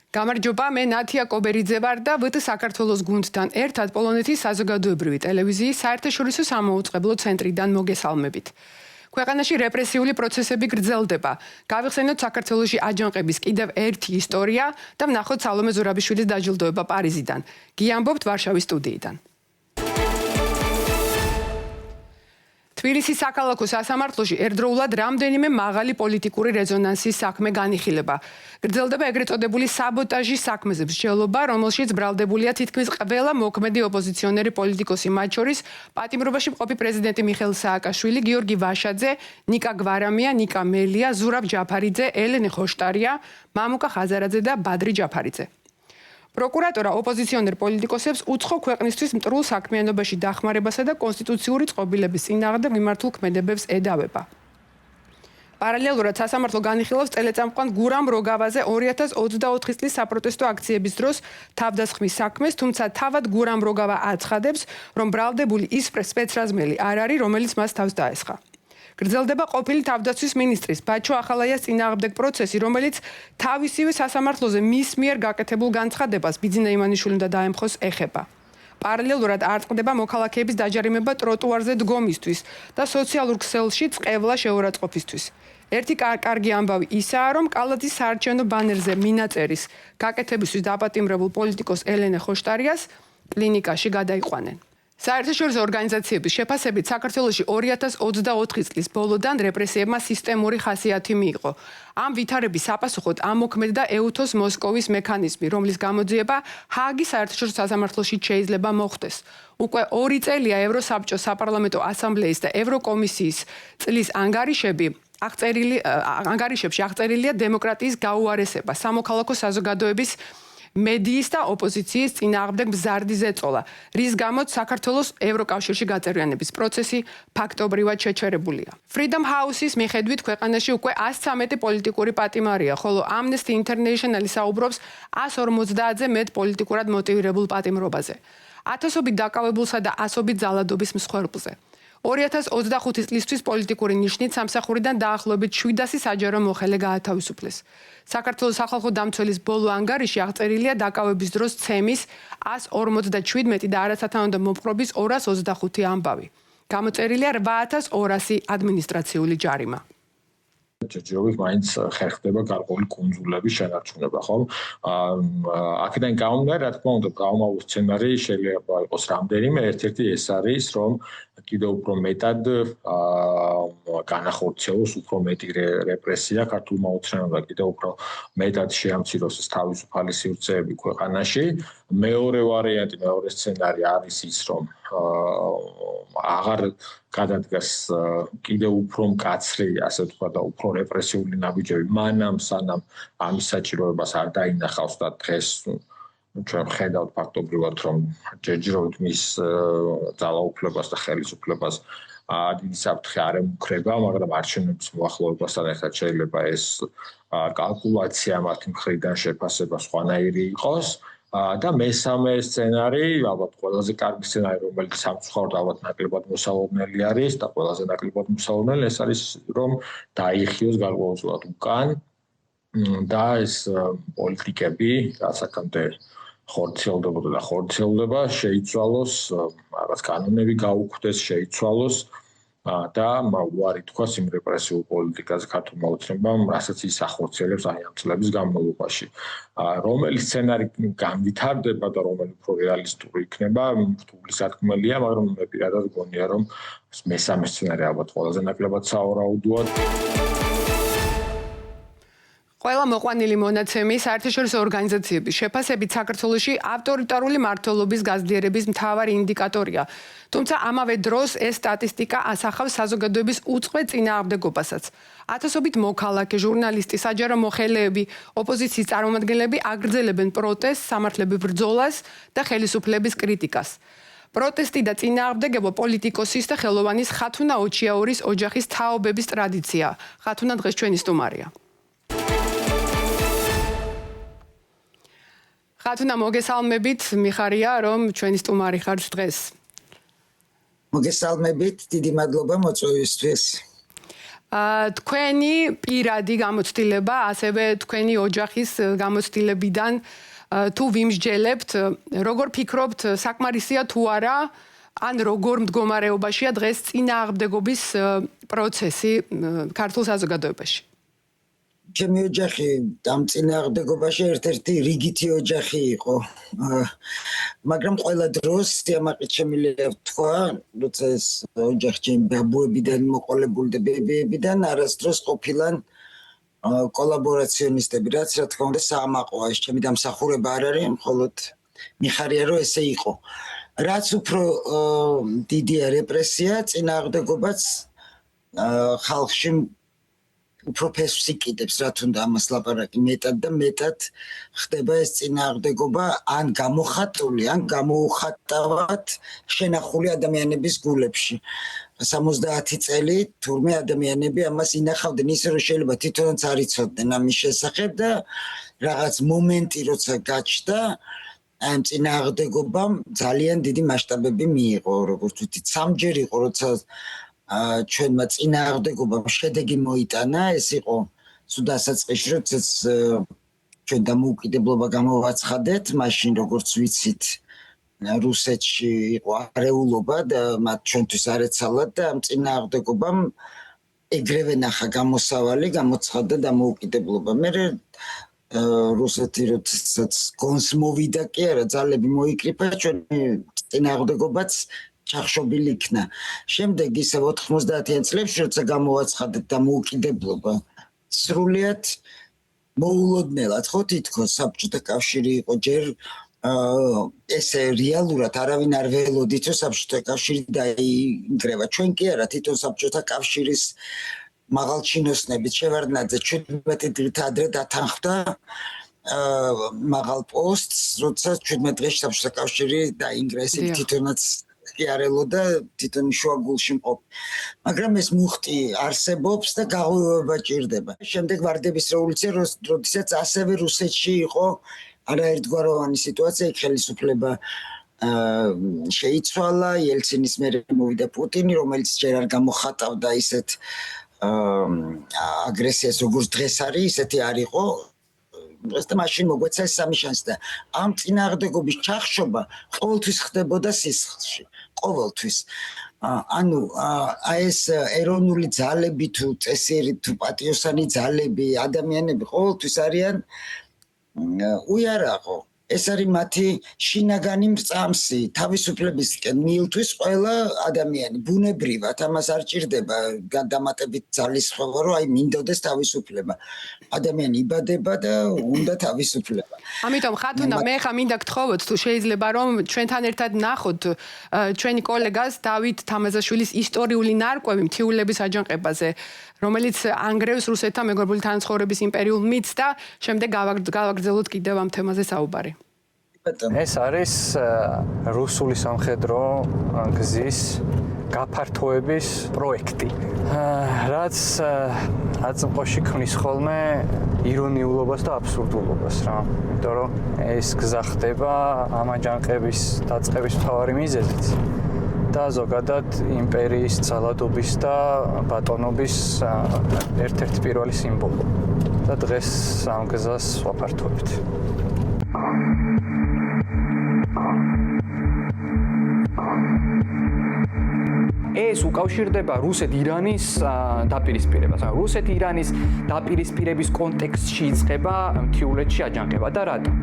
გამარჯობა, მე ნათია კობერიძე ვარ და ვთ საქართველოს გუნდთან ერთად პოლონეთის საზოგადოებრივი ტელევიზიის საერთაშორისო სამაუწყებლო ცენტრიდან მოგესალმებით. ქვეყანაში რეპრესიული პროცესები გრძელდება. გავიხსენოთ საქართველოში აჯანყების კიდევ ერთი ისტორია და ვნახოთ სალომე ზურაბიშვილის დაჯილდოება პარიზიდან. გიამბობთ ვარშავის სტუდიიდან. თბილისის საქალაქო სასამართლოში ერთდროულად რამდენიმე მაღალი პოლიტიკური რეზონანსის საქმე განიხილება. გრძელდება ეგრეთ წოდებული საბოტაჟის საქმეზე მსჯელობა, რომელშიც ბრალდებულია თითქმის ყველა მოქმედი ოპოზიციონერი პოლიტიკოსი, მათ შორის პატიმრობაში მყოფი პრეზიდენტი მიხეილ სააკაშვილი, გიორგი ვაშაძე, ნიკა გვარამია, ნიკა მელია, ზურაბ ჯაფარიძე, ელენე ხოშტარია, მამუკა ხაზარაძე და ბადრი ჯაფარიძე. პროკურატორა ოპოზიციონერ პოლიტიკოსებს უცხო ქვეყნისთვის მტრულ საქმიანობაში დახმარებასა და კონსტიტუციური წყობილების წინააღმდეგ მიმართულ ქმედებებს ედავება. პარალელურად სასამართლო განიხილავს წელიწამყვან გურამ როგავაზე 2024 წლის საპროტესტო აქციების დროს თავდასხმის საქმეს, თუმცა თავად გურამ როგავა აცხადებს, რომ ბრალდებული ის სპეცრაზმელი არ არის, რომელიც მას თავს დაესხა. გრძელდება ყოფილი თავდაცვის მინისტრის ბაჩო ახალაიას წინააღმდეგ პროცესი, რომელიც თავისივე სასამართლოზე მის მიერ გაკეთებულ განცხადებას ბიძინა იმანიშვილი უნდა დაემხოს ეხება. პარალელურად არტყდება მოქალაქეების დაჯარიმება ტროტუარზე დგომისთვის და სოციალურ ქსელში წყევლა შეურაცხყოფისთვის. ერთი კარგი ამბავი ისაა, რომ კალათის საარჩევნო ბანერზე მინაწერის გაკეთებისთვის დაპატიმრებულ პოლიტიკოს ელენე ხოშტარიას კლინიკაში გადაიყვანენ. საერთაშორისო ორგანიზაციების შეფასებით საქართველოში 2024 წლის ბოლოდან რეპრესიებმა სისტემური ხასიათი მიიღო. ამ ვითარების საპასუხოდ ამოქმედდა ეუთოს მოსკოვის მექანიზმი, რომლის გამოძიება ჰააგის საერთაშორისო სასამართლოში შეიძლება მოხდეს. უკვე 2 წელია ევროსაბჭოს საპარლამენტო ასამბლეის და ევროკომისიის წლის ანგარიშებში აღწერილია დემოკრატიის გაუარესება, სამოქალაქო საზოგადოების მედიის და ოპოზიციის წინააღმდეგ მზარდი ზეწოლა, რის გამოც საქართველოს ევროკავშირში გაწევრიანების პროცესი ფაქტობრივად შეჩერებულია. Freedom House-ის მიხედვით ქვეყანაში უკვე 113 პოლიტიკური პატიმარია, ხოლო Amnesty International საუბრობს 150-ზე მეტ პოლიტიკურად მოტივირებულ პატიმრობაზე. ათასობით დაკავებულსა და ასობით ძალადობის მსხვერპლზე. 2025 წლისთვის პოლიტიკური ნიშნით სამსახურიდან დაახლოებით 700 საჯარო მოხელე გაათავისუფლეს. საქართველოს სახალხო დამცველის ბოლო ანგარიში აღწერილია დაკავების დროს ცემის 157 და არასათანადო მოპყრობის 225 ამბავი. გამოწერილია 8200 ადმინისტრაციული ჯარიმა. ჯერჯერობით მაინც ხერხდება გარკვეული კუნძულების შენარჩუნება, ხო? აქედან გამომდინარე, რა თქმა უნდა, გამომავალ სცენარი შეიძლება იყოს რამდენიმე. ერთ-ერთი ეს არის, რომ კიდევ უფრო მეტად განახორციელოს უფრო მეტი რეპრესია ქართულმა ოცნებამ, კიდევ უფრო მეტად შეამციროს თავისუფალი სივრცეები ქვეყანაში. მეორე ვარიანტი, მეორე სცენარი არის ის, რომ აღარ გადადგას კიდევ უფრო მკაცრი, ასე ვთქვათ, და უფრო რეპრესიული ნაბიჯები, მანამ სანამ ამის საჭიროებას არ დაინახავს და დღეს ჩვენ ხედავთ ფაქტობრივად, რომ ჯერჯერობით მის ძალაუფლებას და ხელისუფლებას დიდი საფრთხე არ ემუქრება, მაგრამ არჩევნების მოახლოებასთან ერთად შეიძლება ეს კალკულაცია მათი მხრიდან შეფასება სხვანაირი იყოს. და მესამე სცენარი, ალბათ ყველაზე კარგი სცენარი, რომელიც სამწუხაროდ ალბათ ნაკლებად მოსალოდნელი არის და ყველაზე ნაკლებად მოსალოდნელი ეს არის, რომ დაიხიოს გარკვეულწილად უკან და ეს პოლიტიკები, რაც აქამდე ხორციელდებოდა და ხორციელდება, შეიცვალოს, რაღაც კანონები გაუქმდეს, შეიცვალოს და უარი თქვას იმ რეპრესიულ პოლიტიკაზე ქართულმა ოცნებამ, რასაც ის ახორციელებს აი ამ წლების განმავლობაში. რომელი სცენარი განვითარდება და რომელი უფრო რეალისტური იქნება, რთული სათქმელია, მაგრამ მე პირადად გონია, რომ მესამე სცენარი ალბათ ყველაზე ნაკლებად სავარაუდოა. ყველა მოყვანილი მონაცემი საერთაშორისო ორგანიზაციების შეფასებით საქართველოში ავტორიტარული მმართველობის გაზრდიერების მთავარი ინდიკატორია. თუმცა ამავე დროს ეს სტატისტიკა ასახავს საზოგადოების უწყვეტ წინააღმდეგობასაც. ათასობით მოქალაქე, ჟურნალისტი, საჯარო მოხელეები, ოპოზიციის წარმომადგენლები აგრძელებენ პროტესტს, სამართლებრივ ბრძოლას და ხელისუფლების კრიტიკას. პროტესტი და წინააღმდეგობა პოლიტიკოსის და ხელოვანის ხათუნა ოჩიაურის ოჯახის თაობების ტრადიცია. ხათუნა დღეს ჩვენი სტუმარია. ხათუნა, მოგესალმებით, მიხარია, რომ ჩვენი სტუმარი ხართ დღეს. მოგესალმებით, დიდი მადლობა მოწვევისთვის. თქვენი პირადი გამოცდილება, ასევე თქვენი ოჯახის გამოცდილებიდან თუ ვიმსჯელებთ, როგორ ფიქრობთ, საკმარისია თუ არა, ან როგორ მდგომარეობაშია დღეს წინააღმდეგობის პროცესი ქართულ საზოგადოებაში? ჩემი ოჯახი ამ წინააღმდეგობაში ერთ-ერთი რიგითი ოჯახი იყო. მაგრამ ყველა დროს სიამაყით შემიძლია ვთქვა, როცა ეს ოჯახი ჩემი ბაბუებიდან მოყოლებული და ბებიებიდან არასდროს ყოფილან კოლაბორაციონისტები, რაც რა თქმა უნდა საამაყოა, ეს ჩემი დამსახურება არ არის, მხოლოდ მიხარია რომ ესე იყო. რაც უფრო დიდია რეპრესია, წინააღმდეგობაც ხალხში უფრო ფესვს იკიდებს, რა თუნდა ამას ლაპარაკი მეტად და მეტად ხდება ეს წინააღმდეგობა ან გამოხატული, ან გამოუხატავად შენახული ადამიანების გულებში. 70 წელი თურმე ადამიანები ამას ინახავდნენ ისე რომ შეიძლება თვითონაც არ იცოდნენ ამის შესახებ და რაღაც მომენტი როცა გაჩნდა ამ წინააღმდეგობამ ძალიან დიდი მასშტაბები მიიღო, როგორც ვთქვით, სამჯერ იყო როცა ჩვენმა წინააღმდეგობამ შედეგი მოიტანა, ეს იყო სულ დასაწყისში, როდესაც ჩვენ დამოუკიდებლობა გამოვაცხადეთ, მაშინ როგორც ვიცით, რუსეთში იყო არეულობა და მათ ჩვენთვის არ ეცალათ და ამ წინააღმდეგობამ ეგრევე ნახა გამოსავალი, გამოცხადდა დამოუკიდებლობა. მე რუსეთი როდესაც გონს მოვიდა კი არა, ძალები მოიკრიფა, ჩვენი წინააღმდეგობაც ჩახშობილი იქნა. შემდეგ ისე 90-იან წლებში, როცა გამოვაცხადეთ დამოუკიდებლობა, სრულიად მოულოდნელად ხო თითქოს საბჭოთა კავშირი იყო ჯერ ესე რეალურად არავინ არ ველოდით რომ საბჭოთა კავშირი დაინგრევა. ჩვენ კი არა, თვითონ საბჭოთა კავშირის მაღალჩინოსნებით შევარდნაძე 17 დღით ადრე დათანხმდა მაღალ პოსტს, როცა 17 დღეში საბჭოთა კავშირი დაინგრეს, თვითონაც კი არ ელოდა, თვითონ შუაგულში მყოფ. მაგრამ ეს მუხტი არსებობს და გაღვივება ჭირდება. შემდეგ ვარდების რევოლუცია, როდესაც ასევე რუსეთში იყო არაერთგვაროვანი სიტუაცია, იქ ხელისუფლება შეიცვალა, იელცინის მერე მოვიდა პუტინი, რომელიც ჯერ არ გამოხატავდა ისეთ აგრესიას, როგორც დღეს არის, ისეთი არ იყო. და მაშინ მოგვეცა ეს სამი შანსი და ამ წინააღმდეგობის ჩახშობა ყოველთვის ხდებოდა სისხლში, ყოველთვის. ანუ ეს ეროვნული ძალები თუ წესიერი თუ პატიოსანი ძალები, ადამიანები ყოველთვის არიან უიარაღო. ეს არის მათი შინაგანი მრწამსი, თავისუფლებისკენ მიილთვის ყველა ადამიანი, ბუნებრივად, ამას არ ჭირდება გადამატებით ძალისხმევა, რომ აი მინდოდეს თავისუფლება. ადამიანი იბადება და უნდა თავისუფლება. ამიტომ ხათუნა, მე ხა მინდა გთხოვოთ, თუ შეიძლება რომ ჩვენთან ერთად ნახოთ ჩვენი კოლეგას დავით თამაზაშვილის ისტორიული ნარკვევი მთიულების აჯანყებაზე, რომელიც ანგრევს რუსეთთან მეგობრული თანაცხოვრების იმპერიულ მითს და შემდეგ გავაგრძელოთ კიდევ ამ თემაზე საუბარი. ეს არის რუსული სამხედრო გზის გაფართოების პროექტი. რაც აწმყოში ქმნის ხოლმე ირონიულობას და აბსურდულობას რა. იმიტომ რომ ეს გზა ხდება ამ აჯანყების დაწყების მთავარი მიზეზით. და ზოგადად იმპერიის ძალადობის და ბატონობის ერთ-ერთი პირველი სიმბოლო. და დღეს ამ გზას ვაფართოვებთ. ეს უკავშირდება რუსეთ-ირანის დაპირისპირებას. რუსეთ-ირანის დაპირისპირების კონტექსტში იწყება მთიულეთში აჯანყება და რატომ?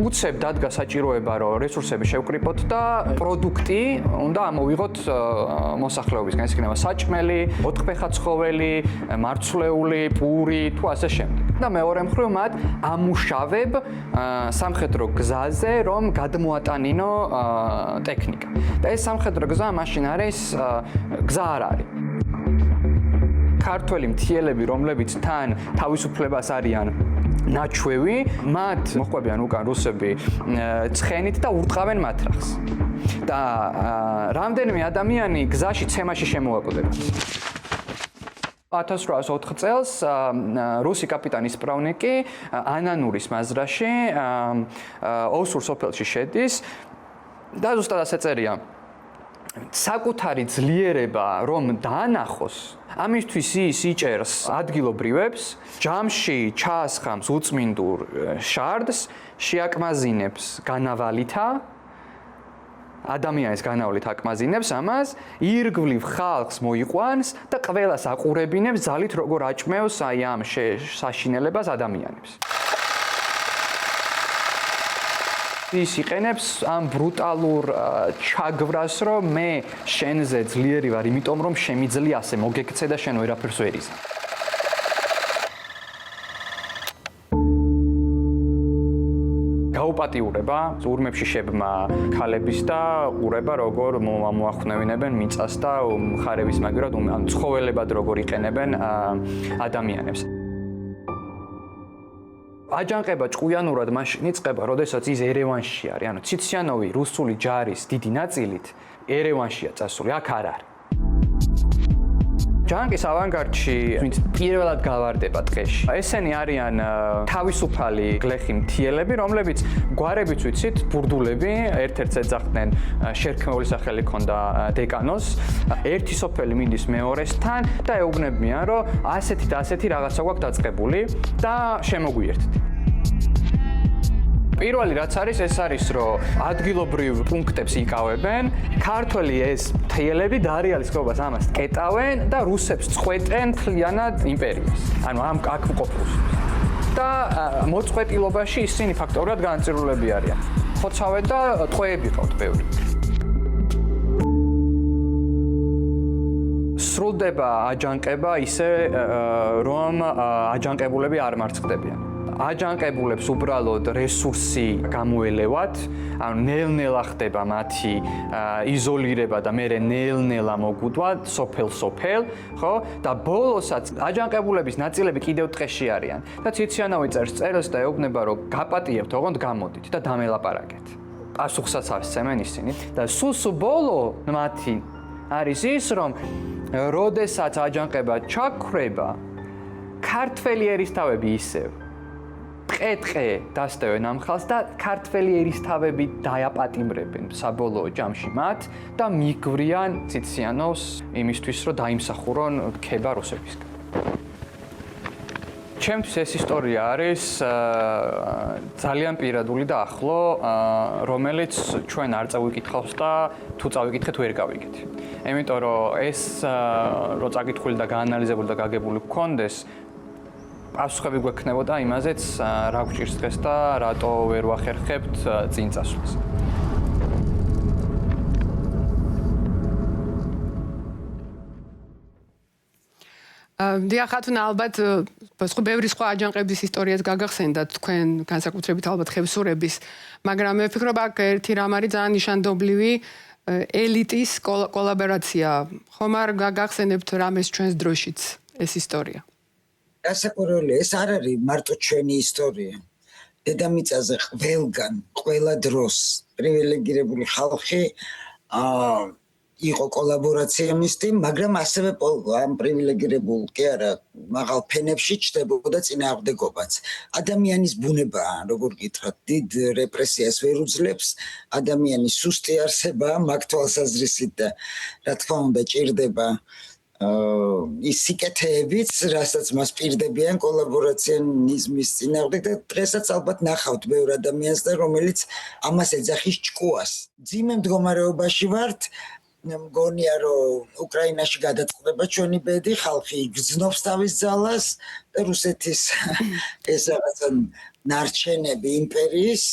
უცებ დადგა საჭიროება, რომ რესურსები შევკრიფოთ და პროდუქტი უნდა ამოვიღოთ მოსახლეობისგან. ეს იქნება საჭმელი, ოთხფეხა ცხოველი, მარცვლეული, პური თუ ასე შემდეგ. და მეორე მხრივ მათ ამუშავებ სამხედრო გზაზე, რომ გადმოატანინო ტექნიკა. და ეს სამხედრო გზა მაშინ არის გზა არ არის. ქართველი მთიელები, რომლებიც თან თავისუფლებას არიან ნაჩვევი, მათ მოხვებიან უკან რუსები ცხენით და ურტყავენ მათრახს. და რამდენიმე ადამიანი გზაში ცემაში შემოაკვდება. 1804 წელს რუსი კაპიტან-ისპრავნიკი ანანურის მაზრაში ოსურ სოფელში შედის და ზუსტად ასე წერია საკუთარი ძლიერება რომ დაანახოს, ამისთვის ის იჭერს ადგილობრივებს, ჯამში ჩაასხამს უწმინდურ შარდს, შეაკმაზინებს განავალითა, ადამიანის განავლით აკმაზინებს ამას, ირგვლივ ხალხს მოიყვანს და ყველას აყურებინებს ძალით როგორ აჭმევს აი ამ საშინელებას ადამიანებს. ის იყენებს ამ ბრუტალურ ჩაგვრას, რომ მე შენზე ძლიერი ვარ, იმიტომ რომ შემიძლია ასე მოგექცე და შენ ვერაფერს ვერ იზამ. გაუპატიურება ურმებში შებმა ქალების და ყურება როგორ მოახვნევინებენ მიწას და მხარების მაგერად ან ცხოველებად როგორ იყენებენ ადამიანებს. აჯანყება ჭკვიანურად მაშინ იწყება, როდესაც ის ერევანში არის, ანუ ციციანოვი რუსული ჯარის დიდი ნაწილით ერევანშია წასული, აქ არ არის. ჯანყის ავანგარდში ვინც პირველად გავარდება ტყეში. ესენი არიან თავისუფალი გლეხი მთიელები, რომლებიც გვარებიც ვიცით, ბურდულები, ერთ-ერთს ეძახდნენ შერქმეული სახელი ჰქონდა დეკანოს, ერთი სოფელი მინდის მეორესთან და ეუბნებიან, რომ ასეთი და ასეთი რაღაცა გვაქვს დაწყებული და შემოგვიერთდით. პირველი რაც არის, ეს არის, რომ ადგილობრივ პუნქტებს იკავებენ, ქართველი ეს მთიელები დარეალისკობას ამას კეტავენ და რუსებს წყვეტენ მთლიანად იმპერიას. ანუ აქ მყოფ რუსებს. და მოწყვეტილობაში ისინი ფაქტობრივად განაწირულები არიან. ხოცავენ და ტყვეები ყავთ ბევრი. სრულდება აჯანყება ისე, რომ აჯანყებულები არ მარცხდებიან. აჯანყებულებს უბრალოდ რესურსი გამოელევათ, ანუ ნელ-ნელა ხდება მათი იზოლირება და მერე ნელ-ნელა მოგუდვა სოფელ-სოფელ, ხო? და ბოლოსაც აჯანყებულების ნაწილები კიდევ ტყეში არიან. და ციციანოვი წერს წერილს და ეუბნება, რომ გაპატიებთ, ოღონდ გამოდით და დამელაპარაკეთ. პასუხსაც ასცემენ ისინი და სულ ბოლო მათი არის ის, რომ როდესაც აჯანყება ჩაქრება, ქართველი ერისთავები ისევ ტყე დასდევენ ამ ხალხს და ქართველი ერისთავები დააპატიმრებენ საბოლოო ჯამში მათ და მიგვრიან ციციანოვს იმისთვის, რომ დაიმსახურონ ქება რუსებისგან. ჩემთვის ეს ისტორია არის ძალიან პირადული და ახლო, რომელიც ჩვენ არ წავიკითხავს და თუ წავიკითხეთ ვერ გავიგეთ. იმიტომ რომ ეს რო წაკითხული და გაანალიზებული და გაგებული გქონდეს, პასუხები გვექნებოდა იმაზეც, რა გვჭირს დღეს და რატო ვერ ვახერხებთ წინ წასვლას. დიახ, ალბათ ბევრი სხვა აჯანყების ისტორიაც გაგახსენდათ თქვენ, განსაკუთრებით ალბათ ხევსურების, მაგრამ მე ვფიქრობ, აქ ერთი რამ არის ძალიან ნიშანდობლივი ელიტის კოლაბორაცია. ხომ არ გაგახსენებთ რამეს ჩვენს დროშიც ეს ისტორია? გასაკვირველია, ეს არ არის მარტო ჩვენი ისტორია. დედამიწაზე ყველგან, ყველა დროს პრივილეგირებული ხალხი იყო კოლაბორაციამისტი, მაგრამ ასევე ამ პრივილეგირებულ კი არა, მაღალ ფენებში ჩნდებოდა წინააღმდეგობაც. ადამიანის ბუნებაა, როგორ გითხრათ, დიდ რეპრესიას ვერ უძლებს, ადამიანის სუსტი არსება მაგ თვალსაზრისით და რა თქმა უნდა ჭირდება ის სიკეთეებიც, რასაც მას პირდებიან კოლაბორაციონიზმის წინააღმდეგ და დღესაც ალბათ ნახავთ ბევრ ადამიანს და რომელიც ამას ეძახის ჭკუას. ძიმე მდგომარეობაში ვართ, მგონია რომ უკრაინაში გადაწყდება ჩვენი ბედი, ხალხი იგრძნობს თავის ძალას და რუსეთის ეს რაღაცა ნარჩენები იმპერიის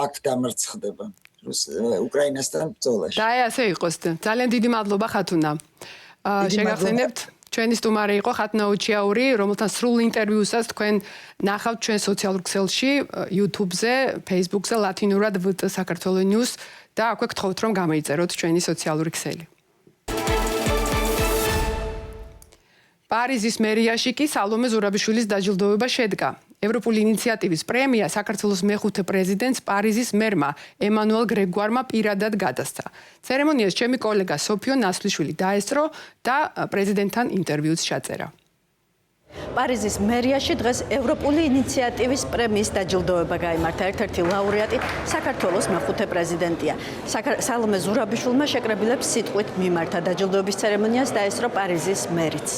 აქ დამარცხდება უკრაინასთან ბრძოლაში. და ასე იყოს. ძალიან დიდი მადლობა ხათუნა. შეგახსენებთ, ჩვენი სტუმარი იყო ხათუნა უჩიაური, რომელთან სრულ ინტერვიუსაც თქვენ ნახავთ ჩვენ სოციალურ ქსელში, YouTube-ზე, Facebook-ზე, ლათინურად VT საქართველოს News და აქვე გთხოვთ რომ გამოიწეროთ ჩვენი სოციალური ქსელი. პარიზის მერიაში კი სალომე ზურაბიშვილის დაჯილდოვება შედგა. ევროპული ინიციატივის პრემია საქართველოს მეხუთე პრეზიდენტს პარიზის მერმა ემანუელ გრეგუარმა პირადად გადასცა. ცერემონიას ჩემი კოლეგა სოფიო ნასვლიშვილი დაესწრო და პრეზიდენტთან ინტერვიუც ჩაწერა. პარიზის მერიაში დღეს ევროპული ინიციატივის პრემიის დაჯილდოება გაიმართა. ერთ-ერთი ლაურეატი საქართველოს მეხუთე პრეზიდენტია. სალომე ზურაბიშვილმა შეკრებილებს სიტყვით მიმართა დაჯილდოების ცერემონიას დაესწრო პარიზის მერიც.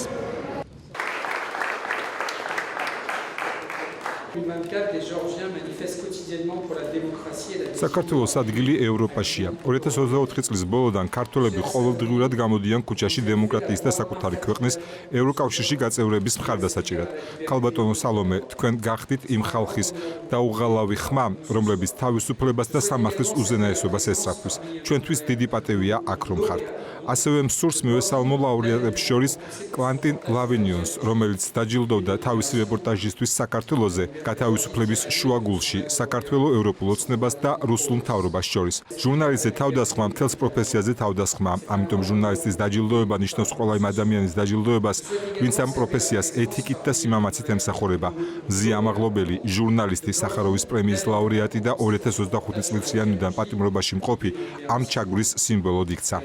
საქართველოს ადგილი ევროპაშია. 2024 წლის ბოლოდან ქართველები ყოველდღიურად გამოდიან ქუჩაში დემოკრატიის და საკუთარი ქვეყნის ევროკავშირში გაწევრების მხარდასაჭირად. ქალბატონო სალომე, თქვენ გახდით იმ ხალხის დაუღალავი ხმა, რომლებიც თავისუფლებას და სამართლის უზენაესობას ესწრაფვის. ჩვენთვის დიდი პატევია აქ რომ ხართ. ასევე მსურს მივესალმო ლაურეატებს შორის კვანტინ ლავინიონს, რომელიც დაჯილდოვდა თავისი რეპორტაჟისთვის საქართველოზე, გათავისუფლების შუაგულში, საქართველოს ევროპულ ოცნებას და რუსულ მთავრობას შორის. ჟურნალისტზე თავდასხმა მთელს პროფესიაზე თავდასხმა, ამიტომ ჟურნალისტის დაჯილდოება ნიშნავს ყველა იმ ადამიანის დაჯილდოებას, ვინც ამ პროფესიას ეთიკით და სიმამაცით ემსახურება. მზია ამაღლობელი, ჟურნალისტი, სახაროვის პრემიის ლაურეატი და 2025 წლიდან პატიმრობაში მყოფი ამ ჩაგვრის სიმბოლოდ იქცა.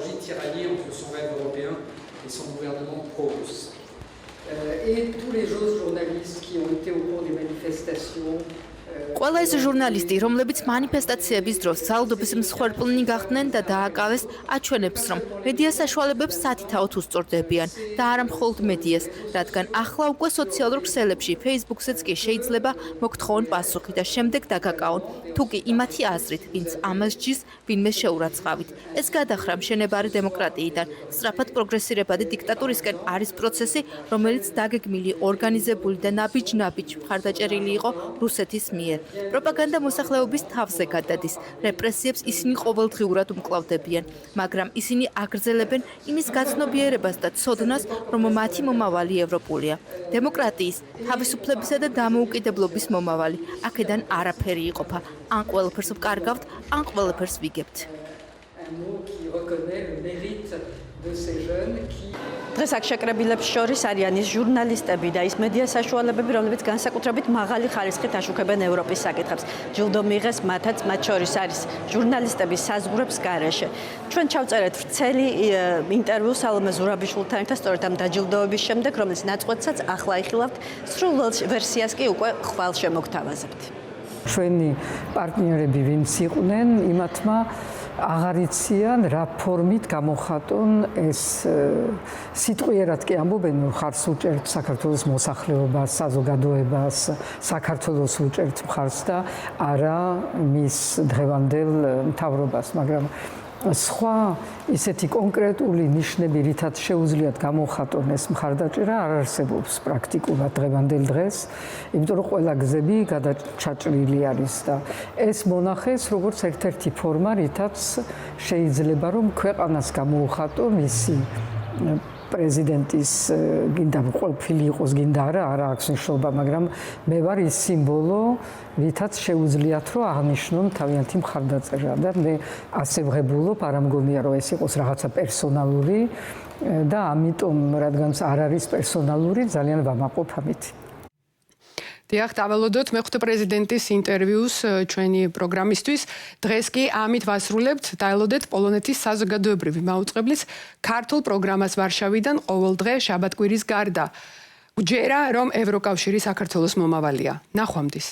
Tiraillé entre son rêve européen et son gouvernement pro-russe. Et tous les autres journalistes qui ont été au cours des manifestations. ყველა ეს ჟურნალისტი, რომლებიც მანიფესტაციების დროს ძალადობის მსხვერპლნი გახდნენ და დააკავეს, აჩვენებს, რომ მედია საშუალებებს სათითაოდ უსწორდებიან და არა მხოლოდ მედიას, რადგან ახლა უკვე სოციალურ ქსელებში, Facebook-ზეც კი შეიძლება მოგთხოვონ პასუხი და შემდეგ დაგაკავონ, თუ კი იმათი აზრით, ვინც ამას ჯის, ვინმე შეურაცხავით. ეს გადახრა მშენებარე დემოკრატიიდან, სწრაფად პროგრესირებადი დიქტატურისკენ არის პროცესი, რომელიც დაგეგმილი, ორგანიზებული და ნაბიჯ-ნაბიჯ მხარდაჭერილი იყო რუსეთის მიერ. პროპაგანდა მოსახლეობის თავზე გადადის. რეპრესიებს ისინი ყოველდღიურად უმკლავდებიან, მაგრამ ისინი აგრძელებენ იმის გაცნობიერებას და ცოდნას, რომ მათი მომავალი ევროპულია. დემოკრატიის, თავისუფლებისა და დამოუკიდებლობის მომავალი. აქედან არაფერი იყოფა. ან ყველაფერს ვკარგავთ, ან ყველაფერს ვიგებთ. დღეს აქ შეკრებილებს შორის არიან ის ჟურნალისტები და ის მედია საშუალებები, რომლებიც განსაკუთრებით მაღალი ხარისხით აშუქებენ ევროპის საკითხებს. ჯილდო მიიღეს მათაც, მათ შორის არის ჟურნალისტების საზღვრებს გარეშე. ჩვენ ჩავწერეთ ვრცელი ინტერვიუ სალომე ზურაბიშვილთან ერთად სწორედ ამ დაჯილდოების შემდეგ, რომელიც ნაწყვეტსაც ახლა იხილავთ, სრულ ვერსიას კი უკვე ხვალ შემოგთავაზებთ. ჩვენი პარტნიორები ვინც იყვნენ, იმათმა აღარ იციან რა ფორმით გამოხატონ ეს სიტყვიერად კი ამბობენ, რომ ხარს უჭერთ საქართველოს მოსახლეობას, საზოგადოებას, საქართველოს უჭერთ მხარს და არა მის დღევანდელ მთავრობას, მაგრამ სხვა ისეთი კონკრეტული ნიშნები, რითაც შეუძლიათ გამოხატონ ეს მხარდაჭერა, არ არსებობს პრაქტიკულად დღევანდელ დღეს, იმიტომ რომ ყველა გზები გადაჩაჭრილი არის და ეს მონახეს როგორც ერთ-ერთი ფორმა, რითაც შეიძლება რომ ქვეყანას გამოუხატო მისი პრეზიდენტის გინდა ყოფილი იყოს, გინდა არა აქვს მნიშვნელობა, მაგრამ მე ვარ ის სიმბოლო, რითაც შეუძლიათ რომ აღნიშნონ თავიანთი მხარდაჭერა და მე ასე ვღებულობ, არ ამგონია რომ ეს იყოს რაღაცა პერსონალური და ამიტომ რადგან არ არის პერსონალური, ძალიან ვამაყობ ამით. დიახ, დაველოდოთ მეხუთე პრეზიდენტის ინტერვიუს ჩვენი პროგრამისთვის. დღეს კი ამით ვასრულებთ. დაელოდეთ პოლონეთის საზოგადოებრივი მაუწყებლის ქართულ პროგრამას ვარშავიდან ყოველდღე შაბათ-კვირის გარდა. გჯერა, რომ ევროკავშირი საქართველოს მომავალია. ნახვამდის.